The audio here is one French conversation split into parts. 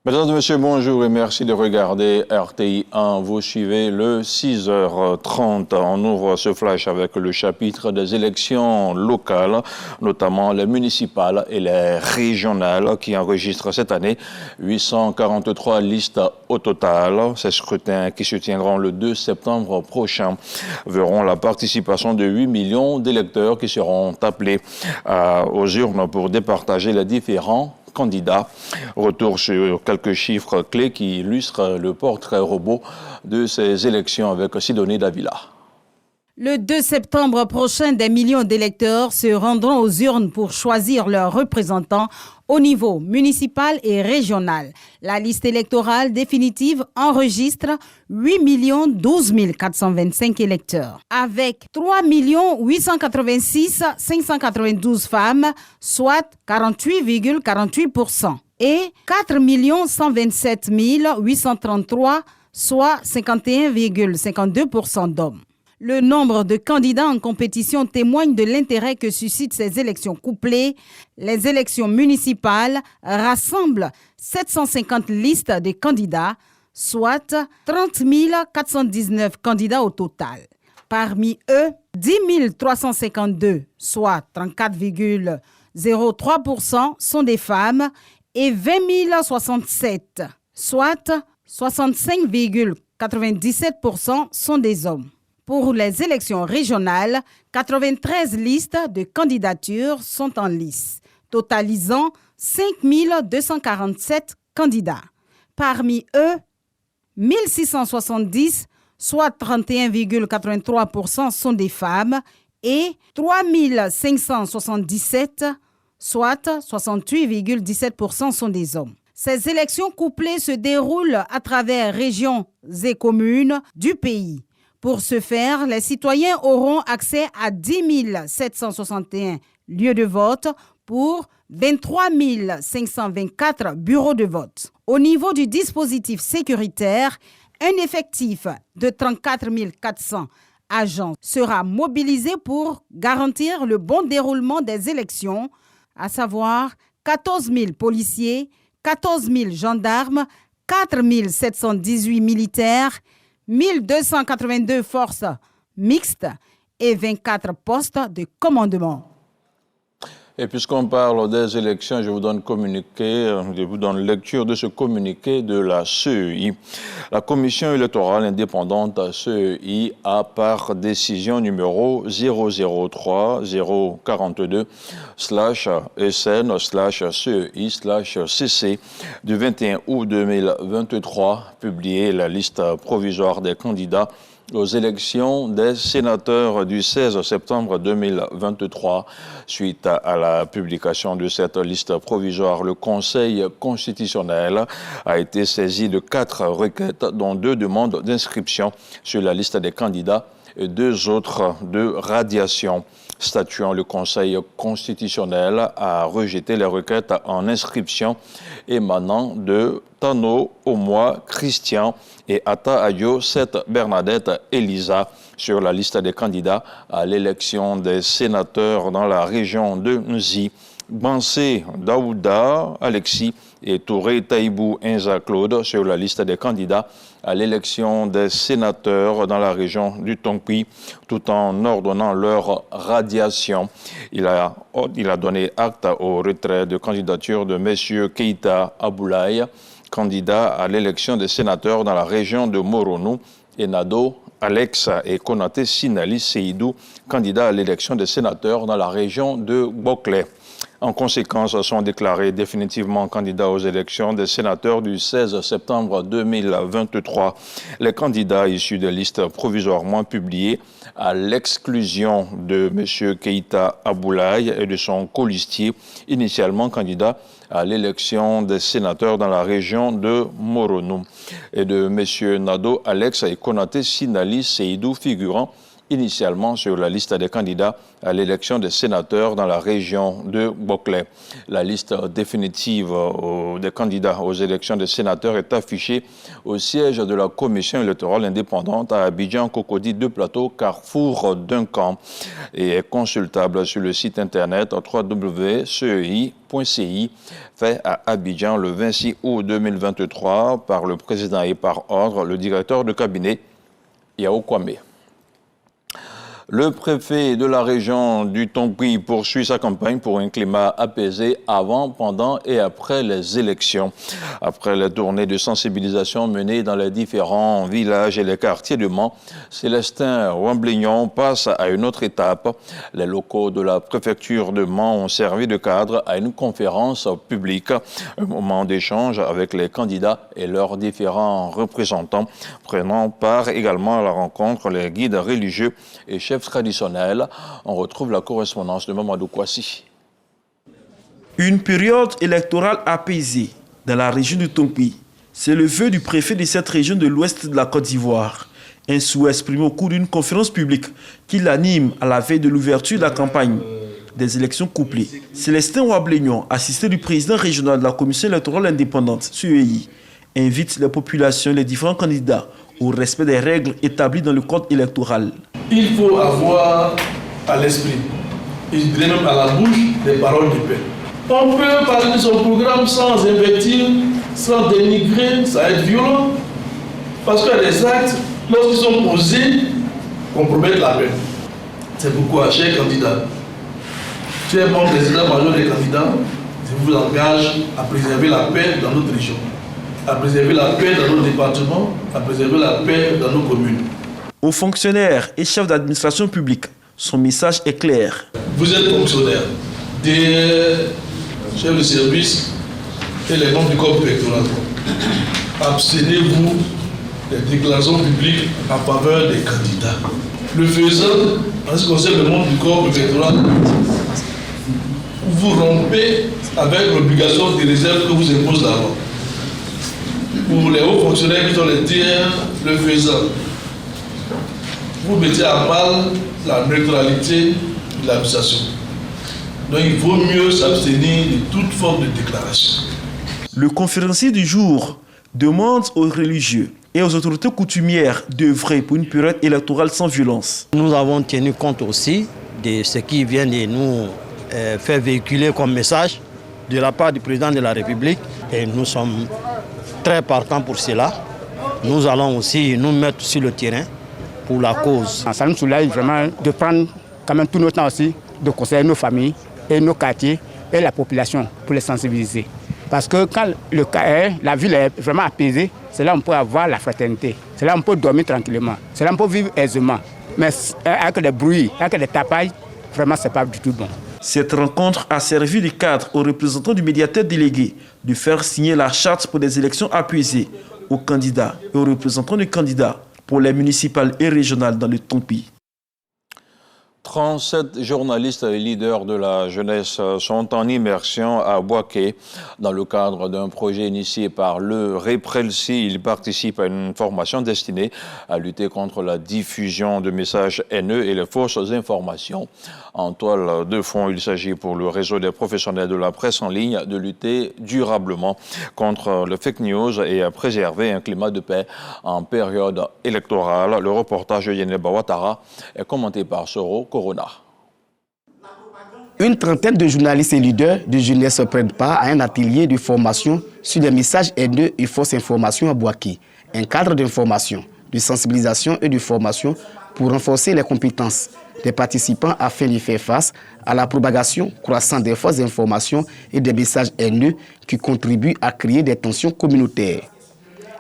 Mesdames et messieurs, bonjour et merci de regarder RTI 1. Vous suivez le 6h30. On ouvre ce flash avec le chapitre des élections locales, notamment les municipales et les régionales, qui enregistrent cette année 843 listes au total. Ces scrutins qui se tiendront le 2 septembre prochain verront la participation de 8 millions d'électeurs qui seront appelés aux urnes pour départager les différents candidats. Retour sur quelques chiffres clés qui illustrent le portrait robot de ces élections avec Sidonie Davila. Le 2 septembre prochain, des millions d'électeurs se rendront aux urnes pour choisir leurs représentants au niveau municipal et régional. La liste électorale définitive enregistre 8 12 425 électeurs, avec 3 886 592 femmes, soit 48,48%, et 4 127 833, soit 51,52% d'hommes. Le nombre de candidats en compétition témoigne de l'intérêt que suscitent ces élections couplées. Les élections municipales rassemblent 750 listes de candidats, soit 30 419 candidats au total. Parmi eux, 10 352, soit 34,03%, sont des femmes et 20 067, soit 65,97% sont des hommes. Pour les élections régionales, 93 listes de candidatures sont en lice, totalisant 5 247 candidats. Parmi eux, 1670, soit 31,83% sont des femmes et 3 577, soit 68,17% sont des hommes. Ces élections couplées se déroulent à travers régions et communes du pays. Pour ce faire, les citoyens auront accès à 10 761 lieux de vote pour 23 524 bureaux de vote. Au niveau du dispositif sécuritaire, un effectif de 34 400 agents sera mobilisé pour garantir le bon déroulement des élections, à savoir 14 000 policiers, 14 000 gendarmes, 4 718 militaires, 1282 forces mixtes et 24 postes de commandement. Et puisqu'on parle des élections, je vous donne lecture de ce communiqué de la CEI. La Commission électorale indépendante CEI a, par décision numéro 003-042/SN/CEI/CC du 21 août 2023, publié la liste provisoire des candidats aux élections des sénateurs du 16 septembre 2023. Suite à la publication de cette liste provisoire, le Conseil constitutionnel a été saisi de 4 requêtes, dont 2 demandes d'inscription sur la liste des candidats et 2 autres de radiation. Statuant, le Conseil constitutionnel a rejeté les requêtes en inscription émanant de Tano Omoa Christian et Ata Ayo Seth Bernadette Elisa sur la liste des candidats à l'élection des sénateurs dans la région de Nzi. Bansé Daouda Alexis et Touré Taïbou Inza Claude sur la liste des candidats à l'élection des sénateurs dans la région du Tongpi, tout en ordonnant leur radiation. Il a donné acte au retrait de candidature de M. Keita Aboulaye, candidat à l'élection des sénateurs dans la région de Moronou, et Nado Alex et Konaté Sinali Seydou, candidat à l'élection des sénateurs dans la région de Boklé. En conséquence, sont déclarés définitivement candidats aux élections des sénateurs du 16 septembre 2023. Les candidats issus des listes provisoirement publiées, à l'exclusion de M. Keita Aboulaye et de son colistier, initialement candidat à l'élection des sénateurs dans la région de Moronou, et de M. Nado Alex et Konaté Sinali Seydou, figurant initialement sur la liste des candidats à l'élection des sénateurs dans la région de Boclé. La liste définitive des candidats aux élections des sénateurs est affichée au siège de la commission électorale indépendante à Abidjan, Cocody, 2 plateaux, Carrefour Duncan, et est consultable sur le site internet www.cei.ci, fait à Abidjan le 26 août 2023 par le président et par ordre le directeur de cabinet Yao Kwame. Le préfet de la région du Tonpi poursuit sa campagne pour un climat apaisé avant, pendant et après les élections. Après les tournées de sensibilisation menées dans les différents villages et les quartiers de Mans, Célestin Wamblignon passe à une autre étape. Les locaux de la préfecture de Mans ont servi de cadre à une conférence publique, un moment d'échange avec les candidats et leurs différents représentants, prenant part également à la rencontre les guides religieux et chefs traditionnels. On retrouve la correspondance de Mamadou Kwasi. Une période électorale apaisée dans la région du Tonpi. C'est le vœu du préfet de cette région de l'ouest de la Côte d'Ivoire. Un souhait exprimé au cours d'une conférence publique qui l'anime à la veille de l'ouverture de la campagne des élections couplées. Célestin Wamblignon, assisté du président régional de la commission électorale indépendante, CEI, invite les populations et les différents candidats au respect des règles établies dans le code électoral. Il faut avoir à l'esprit, et je dirais même à la bouche, des paroles de paix. On peut parler de son programme sans invective, sans dénigrer, sans être violent, parce que les actes, lorsqu'ils sont posés, compromettent la paix. C'est pourquoi, chers candidats, tu es bon président-major des candidats, je vous engage à préserver la paix dans notre région, à préserver la paix dans nos départements, à préserver la paix dans nos communes. Aux fonctionnaires et chefs d'administration publique, son message est clair. Vous êtes fonctionnaires, des chefs de service et les membres du corps électoral. Abstenez-vous des déclarations publiques en faveur des candidats. Le faisant, en ce qui concerne le monde du corps électoral, vous rompez avec l'obligation de réserve que vous impose la loi. Pour les hauts fonctionnaires qui sont les tiers, le faisant, vous mettez à mal la neutralité de l'administration. Donc il vaut mieux s'abstenir de toute forme de déclaration. Le conférencier du jour demande aux religieux et aux autorités coutumières d'œuvrer pour une période électorale sans violence. Nous avons tenu compte aussi de ce qui vient de nous faire véhiculer comme message de la part du président de la République et nous sommes très partants pour cela. Nous allons aussi nous mettre sur le terrain pour la cause. Ça nous soulage vraiment de prendre quand même tout notre temps aussi, de conseiller nos familles et nos quartiers et la population pour les sensibiliser. Parce que quand la ville est vraiment apaisée, c'est là qu'on peut avoir la fraternité. C'est là qu'on peut dormir tranquillement. C'est là qu'on peut vivre aisément. Mais avec des bruits, avec des tapailles, vraiment, ce n'est pas du tout bon. Cette rencontre a servi de cadre aux représentants du médiateur délégué de faire signer la charte pour des élections apaisées aux candidats et aux représentants des candidats pour les municipales et régionales dans le Tonpi. 37 journalistes et leaders de la jeunesse sont en immersion à Boaké dans le cadre d'un projet initié par le REPRELSI. Ils participent à une formation destinée à lutter contre la diffusion de messages haineux et les fausses informations. En toile de fond, il s'agit pour le réseau des professionnels de la presse en ligne de lutter durablement contre le fake news et à préserver un climat de paix en période électorale. Le reportage de Yeneba Ouattara est commenté par Soro Corona. Une trentaine de journalistes et leaders de jeunesse prennent part à un atelier de formation sur les messages haineux et fausses informations à Boaké. Un cadre d'information, de sensibilisation et de formation pour renforcer les compétences des participants afin de faire face à la propagation croissante des fausses informations et des messages haineux qui contribuent à créer des tensions communautaires.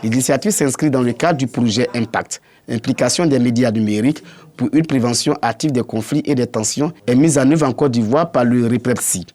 L'initiative s'inscrit dans le cadre du projet Impact, implication des médias numériques pour une prévention active des conflits et des tensions, est mise en œuvre en Côte d'Ivoire par le REPRELSI,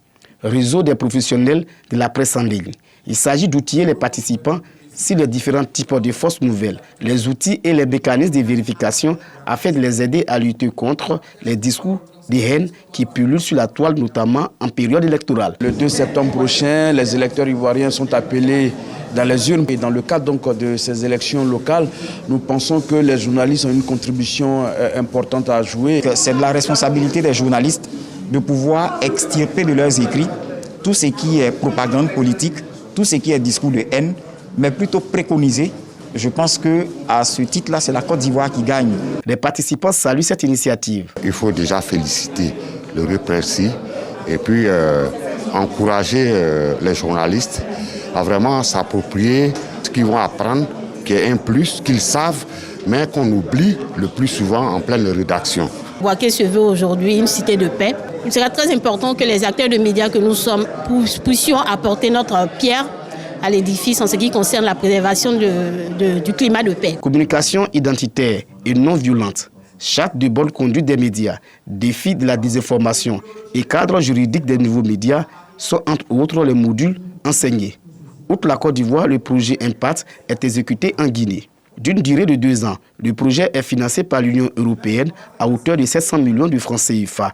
réseau des professionnels de la presse en ligne. Il s'agit d'outiller les participants sur les différents types de fausses nouvelles, les outils et les mécanismes de vérification afin de les aider à lutter contre les discours des haines qui pullulent sur la toile, notamment en période électorale. Le 2 septembre prochain, les électeurs ivoiriens sont appelés dans les urnes. Et dans le cadre donc de ces élections locales, nous pensons que les journalistes ont une contribution importante à jouer. C'est de la responsabilité des journalistes de pouvoir extirper de leurs écrits tout ce qui est propagande politique, tout ce qui est discours de haine, mais plutôt préconiser. Je pense qu'à ce titre-là, c'est la Côte d'Ivoire qui gagne. Les participants saluent cette initiative. Il faut déjà féliciter le REPRESI et puis encourager les journalistes à vraiment s'approprier ce qu'ils vont apprendre, qui est un plus, qu'ils savent, mais qu'on oublie le plus souvent en pleine rédaction. Bouaké se veut aujourd'hui une cité de paix. Il sera très important que les acteurs de médias que nous sommes puissions apporter notre pierre à l'édifice en ce qui concerne la préservation du climat de paix. Communication identitaire et non violente, charte de bonne conduite des médias, défi de la désinformation et cadre juridique des nouveaux médias sont entre autres les modules enseignés. Outre la Côte d'Ivoire, le projet Impact est exécuté en Guinée. D'une durée de 2 ans, le projet est financé par l'Union européenne à hauteur de 700 millions de francs CFA.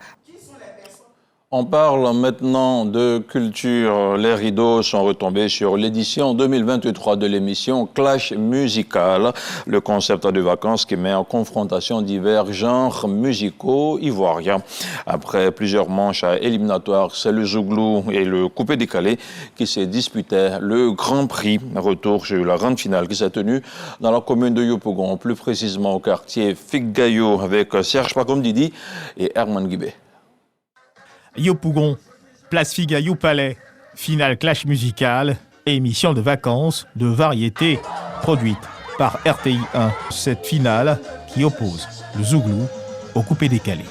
On parle maintenant de culture. Les rideaux sont retombés sur l'édition 2023 de l'émission Clash Musical, le concept de vacances qui met en confrontation divers genres musicaux ivoiriens. Après plusieurs manches éliminatoires, c'est le Zouglou et le coupé-décalé qui s'est disputé le Grand Prix. Retour sur la grande finale qui s'est tenue dans la commune de Yopougon, plus précisément au quartier Figgayo avec Serge Pacom-Didi et Herman Guibé. Yopougon, place Figgayo Palais, finale Clash Musical, émission de vacances, de variété, produite par RTI 1. Cette finale qui oppose le Zouglou au coupé-décalé.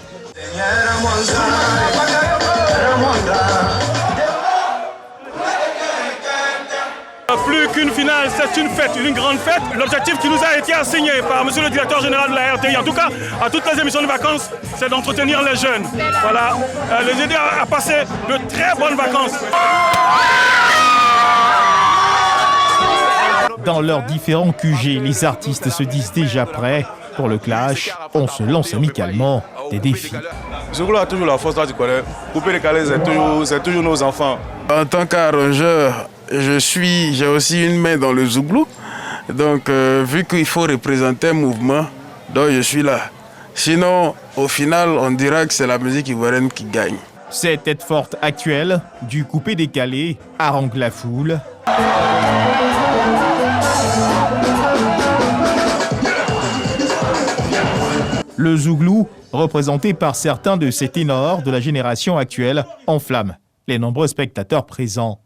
Plus qu'une finale, c'est une fête, une grande fête. L'objectif qui nous a été assigné par monsieur le directeur général de la RTI, en tout cas à toutes les émissions de vacances, c'est d'entretenir les jeunes. Voilà, les aider à passer de très bonnes vacances. Dans leurs différents QG, les artistes se disent déjà prêts pour le clash. On se lance amicalement des défis. Zouglou a toujours la force, là, tu connais. Couper les calés, c'est toujours nos enfants. En tant qu'arrangeur, j'ai aussi une main dans le Zouglou. Donc, vu qu'il faut représenter un mouvement, donc je suis là. Sinon, au final, on dira que c'est la musique ivoirienne qui gagne. Cette tête forte actuelle du coupé-décalé harangue la foule. Le Zouglou, représenté par certains de ces ténors de la génération actuelle, enflamme les nombreux spectateurs présents.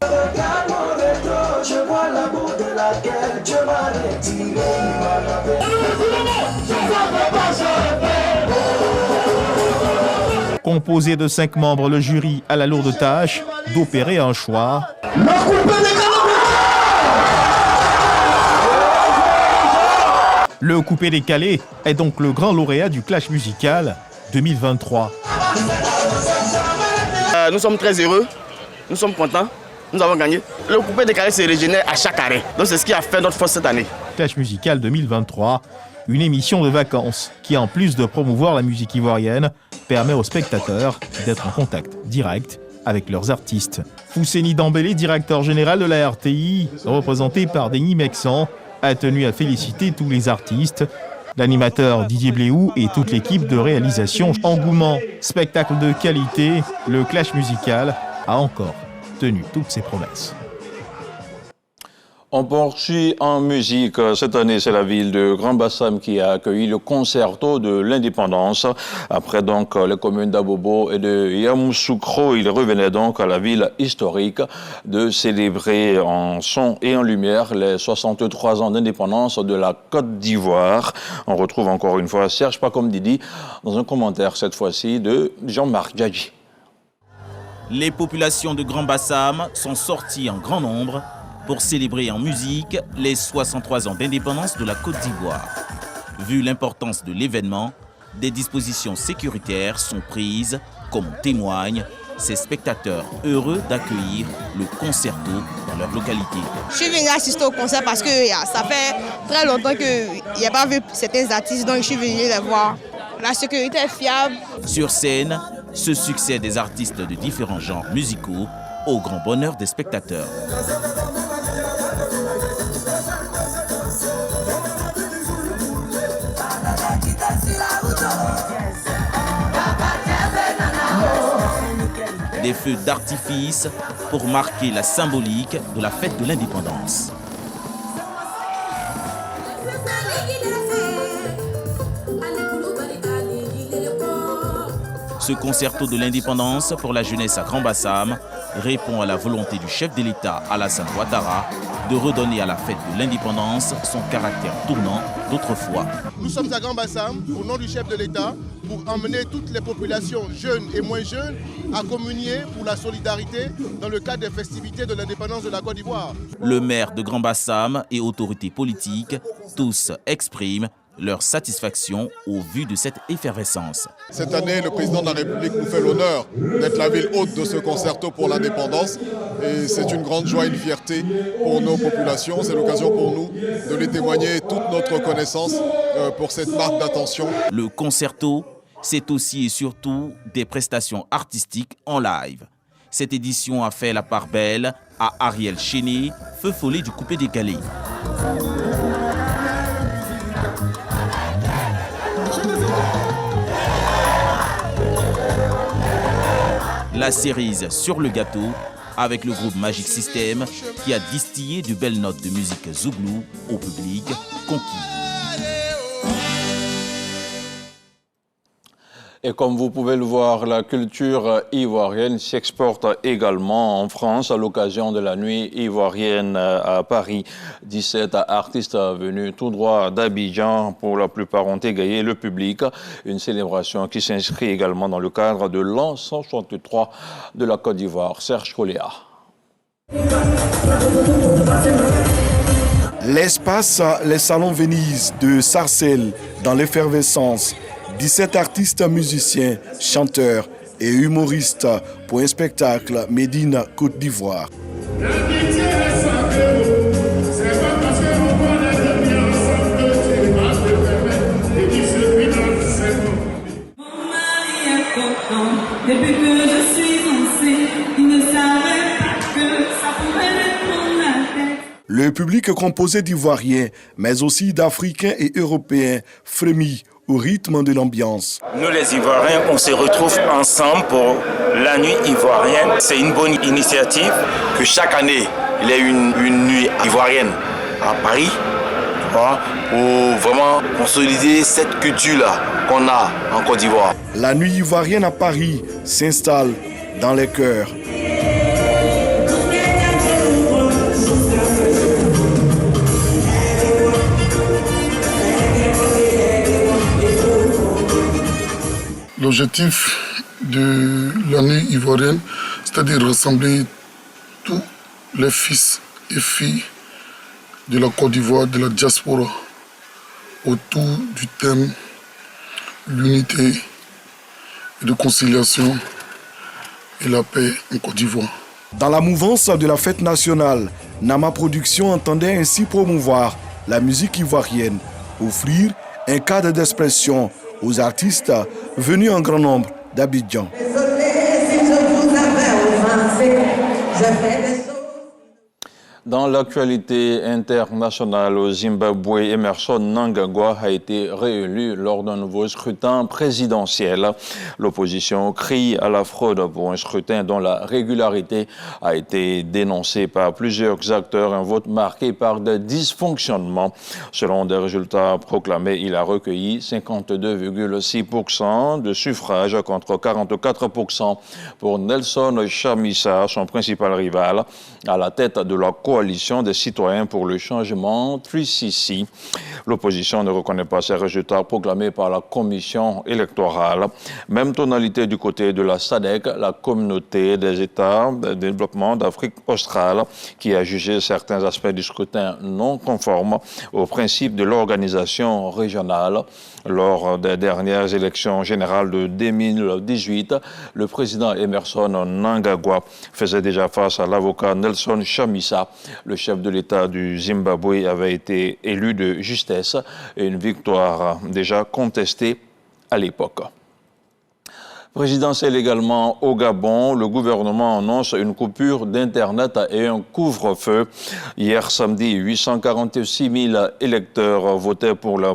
Composé de 5 membres, le jury a la lourde tâche d'opérer un choix. Le coupé-décalé est donc le grand lauréat du Clash Musical 2023. Nous sommes très heureux, nous sommes contents, nous avons gagné. Le coupé-décalé se régénère à chaque arrêt, donc c'est ce qui a fait notre force cette année. Clash Musical 2023, une émission de vacances qui, en plus de promouvoir la musique ivoirienne, permet aux spectateurs d'être en contact direct avec leurs artistes. Fousseni Dambélé, directeur général de la RTI, représenté par Denis Mexan, a tenu à féliciter tous les artistes, l'animateur Didier Bléou et toute l'équipe de réalisation. Engouement, spectacle de qualité, le Clash Musical a encore tenu toutes ses promesses. On poursuit en musique. Cette année, c'est la ville de Grand Bassam qui a accueilli le concerto de l'indépendance. Après donc les communes d'Abobo et de Yamoussoukro, il revenait donc à la ville historique de célébrer en son et en lumière les 63 ans d'indépendance de la Côte d'Ivoire. On retrouve encore une fois Serge Pacom-Didi dans un commentaire cette fois-ci de Jean-Marc Djadji. Les populations de Grand Bassam sont sorties en grand nombre pour célébrer en musique les 63 ans d'indépendance de la Côte d'Ivoire. Vu l'importance de l'événement, des dispositions sécuritaires sont prises, comme en témoignent ces spectateurs heureux d'accueillir le concerto dans leur localité. Je suis venu assister au concert parce que ça fait très longtemps qu'il n'y a pas vu certains artistes, donc je suis venu les voir. La sécurité est fiable. Sur scène, Ce succès des artistes de différents genres musicaux au grand bonheur des spectateurs. Des feux d'artifice pour marquer la symbolique de la fête de l'indépendance. Ce concerto de l'indépendance pour la jeunesse à Grand-Bassam répond à la volonté du chef de l'État Alassane Ouattara de redonner à la fête de l'indépendance son caractère tournant d'autrefois. Nous sommes à Grand-Bassam, au nom du chef de l'État, pour emmener toutes les populations jeunes et moins jeunes à communier pour la solidarité dans le cadre des festivités de l'indépendance de la Côte d'Ivoire. Le maire de Grand-Bassam et autorités politiques, tous expriment leur satisfaction au vu de cette effervescence. Cette année, le président de la République nous fait l'honneur d'être la ville hôte de ce concerto pour l'indépendance. Et c'est une grande joie et une fierté pour nos populations. C'est l'occasion pour nous de lui témoigner toute notre reconnaissance pour cette marque d'attention. Le concerto, c'est aussi et surtout des prestations artistiques en live. Cette édition a fait la part belle à Ariel Chéné, feu follet du coupé décalé. La cerise sur le gâteau avec le groupe Magic System qui a distillé de belles notes de musique zouglou au public conquis. Et comme vous pouvez le voir, la culture ivoirienne s'exporte également en France à l'occasion de la nuit ivoirienne à Paris. 17 artistes venus tout droit d'Abidjan, pour la plupart ont égayé le public. Une célébration qui s'inscrit également dans le cadre de l'an 163 de la Côte d'Ivoire. Serge Coléa. L'espace Les Salons Venise de Sarcelles dans l'effervescence. 17 artistes musiciens, chanteurs et humoristes pour un spectacle Médine Côte d'Ivoire. Depuis que je suis lancée, il ne savait pas que ça pouvait être la tête. Le public composé d'Ivoiriens, mais aussi d'Africains et Européens, frémit au rythme de l'ambiance. Nous les Ivoiriens, on se retrouve ensemble pour la nuit ivoirienne. C'est une bonne initiative. Que chaque année, il y ait une nuit ivoirienne à Paris, pour vraiment consolider cette culture-là qu'on a en Côte d'Ivoire. La nuit ivoirienne à Paris s'installe dans les cœurs. L'objectif de la nuit ivoirienne, c'est-à-dire rassembler tous les fils et filles de la Côte d'Ivoire, de la diaspora, autour du thème l'unité et de conciliation et la paix en Côte d'Ivoire. Dans la mouvance de la fête nationale, Nama Production entendait ainsi promouvoir la musique ivoirienne, offrir un cadre d'expression aux artistes venus en grand nombre d'Abidjan. Dans l'actualité internationale au Zimbabwe, Emmerson Mnangagwa a été réélu lors d'un nouveau scrutin présidentiel. L'opposition crie à la fraude pour un scrutin dont la régularité a été dénoncée par plusieurs acteurs, un vote marqué par des dysfonctionnements. Selon des résultats proclamés, il a recueilli 52,6% de suffrages contre 44% pour Nelson Chamisa, son principal rival, à la tête de la coalition des citoyens pour le changement 3CC. L'opposition ne reconnaît pas ces résultats proclamés par la commission électorale. Même tonalité du côté de la SADC, la communauté des États de développement d'Afrique australe, qui a jugé certains aspects du scrutin non conformes aux principes de l'organisation régionale. Lors des dernières élections générales de 2018, le président Emmerson Mnangagwa faisait déjà face à l'avocat Nelson Chamisa. Le chef de l'État du Zimbabwe avait été élu de justesse et une victoire déjà contestée à l'époque. Présidentielle également au Gabon, le gouvernement annonce une coupure d'Internet et un couvre-feu. Hier samedi, 846 000 électeurs votaient pour la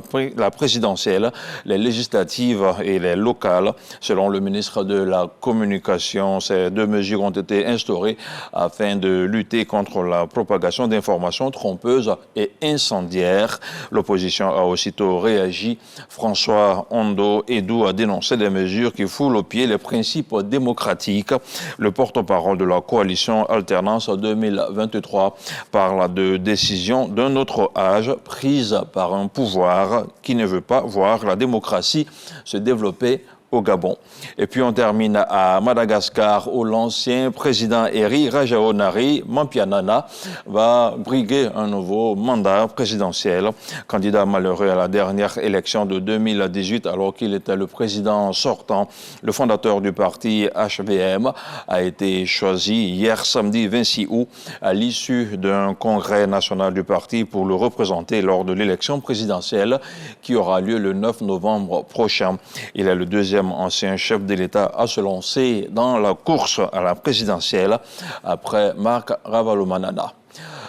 présidentielle, les législatives et les locales. Selon le ministre de la Communication, ces deux mesures ont été instaurées afin de lutter contre la propagation d'informations trompeuses et incendiaires. L'opposition a aussitôt réagi. François Ondo Edou a dénoncé des mesures qui foulent au pied les principes démocratiques. Le porte-parole de la coalition Alternance 2023 parle de décisions d'un autre âge prises par un pouvoir qui ne veut pas voir la démocratie se développer au Gabon. Et puis on termine à Madagascar où l'ancien président Eri Rajaonari Mampianana va briguer un nouveau mandat présidentiel. Candidat malheureux à la dernière élection de 2018 alors qu'il était le président sortant, le fondateur du parti HVM a été choisi hier samedi 26 août à l'issue d'un congrès national du parti pour le représenter lors de l'élection présidentielle qui aura lieu le 9 novembre prochain. Il est le deuxième ancien chef de l'État à se lancer dans la course à la présidentielle après Marc Ravalomanana.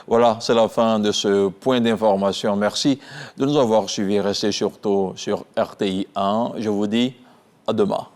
Voilà, c'est la fin de ce point d'information. Merci de nous avoir suivis. Restez surtout sur RTI 1. Je vous dis à demain.